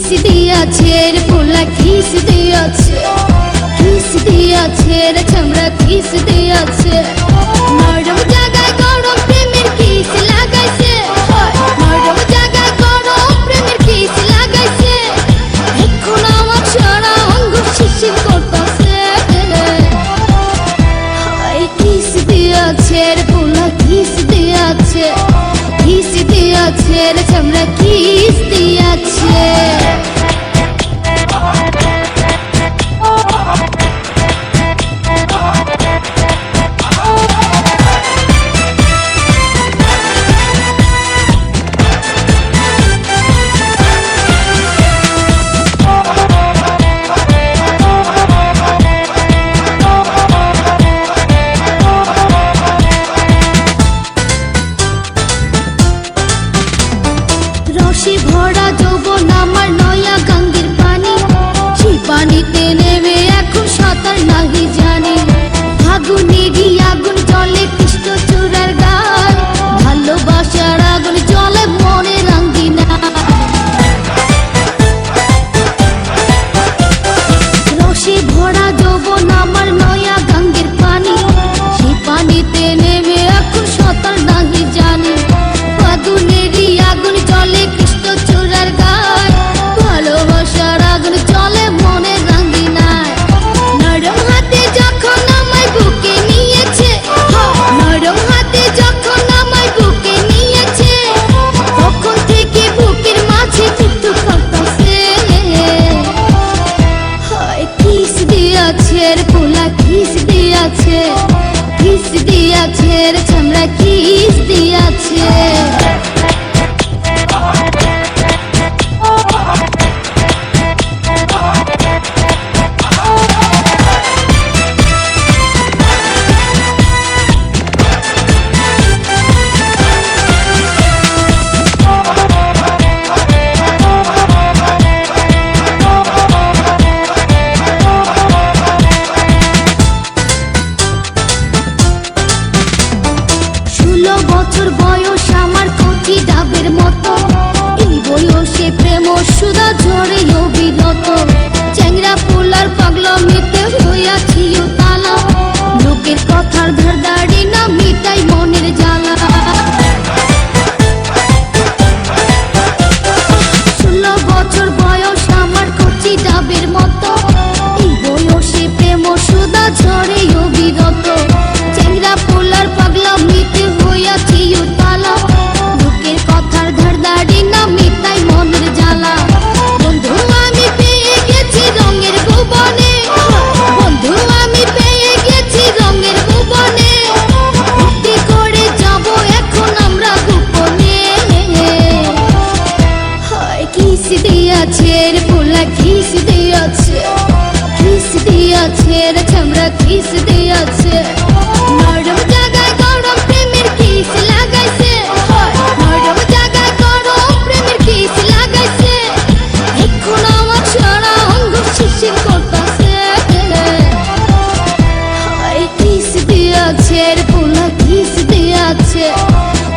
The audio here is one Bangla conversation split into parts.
দিয়াছে রে পোলা কিস দিয়াছে, কিস দিয়াছে রে চামড়া কিস দিয়াছে। নরম জায়গায় গরম প্রেমের কিস লাগাইছে, নরম জায়গায় গরম প্রেমের কিস লাগাইছে। এখন আমার সারা অঙ্গ শিশির করতেছে। কিস দিয়াছে রে পোলা কিস দিয়াছে, কিস দিয়াছে রে চামড়া কিস দিয়াছে। রসে ভরা যৌবন আমার নয়া গঙ্গের পানি, সেই পানিতে নেমে এখন সাঁতার নাহি জানি। ফাগুনেরই আগুন জলে কৃষ্ণ চূড়ার গান, ভালোবাসার আগুন জলে মনে রাঙ্গিনা। রসে ভরা যৌবন আমার নয়া গঙ্গের পানি, সেই পানিতে নেমে এখন সাঁতার নাহি জানি। ফাগুনেরই আগুন জলে কৃষ্ণ চূড়ার গান, ভালোবাসার আগুন জলে মনে রাঙ্গিনায়। নরম হাতে যখন আমায় বুকে নিয়েছে, নরম হাতে যখন আমায় বুকে নিয়েছে, তখন থেকে বুকের মাঝে টুকটুক করতেছে। কিস দিয়াছে রে পোলা কিস দিয়াছে, কিস দিয়াছে রে চামড়া কিস দিয়াছে। বছর বয়স আমার কচি ডাবের মতো, এই বয়সে প্রেম সুধা ঝরে অবিরত। চ্যাংরা পোলার পাগলামিতে হইয়াছি তালা, লোকের কথার ধারদাড়ি না মিটাই মনের জ্বালা। 16 বছর বয়স আমার কচি ডাবের মতো, এই বয়সে প্রেম সুধা ঝরে অবিরত। চ্যাংরা পোলার পাগলামিতে হইয়াছি তালা, লোকের কথার ধারদাড়ি না মিটাই মনের জ্বালা। বন্ধু আমি পেয়ে গেছি রঙের ভুবনে, বন্ধু আমি পেয়ে গেছি রঙের ভুবনে। ভক্তি করে যাব এখন আমরা গোপনে। কিস দিয়াছে রে পোলা কিস দিয়াছে, কিস দিয়াছে রে চামড়া কিস দিয়াছে। নরম জায়গায় গরম প্রেমের কিস লাগাইছে, নরম জায়গায় গরম প্রেমের কিস লাগাইছে। এখন আমার সারা অঙ্গ শিশির করতেছে। কিস দিয়াছে রে পোলা কিস দিয়াছে,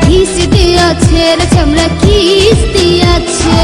কিস দিয়াছে রে চামড়া কিস দিয়াছে।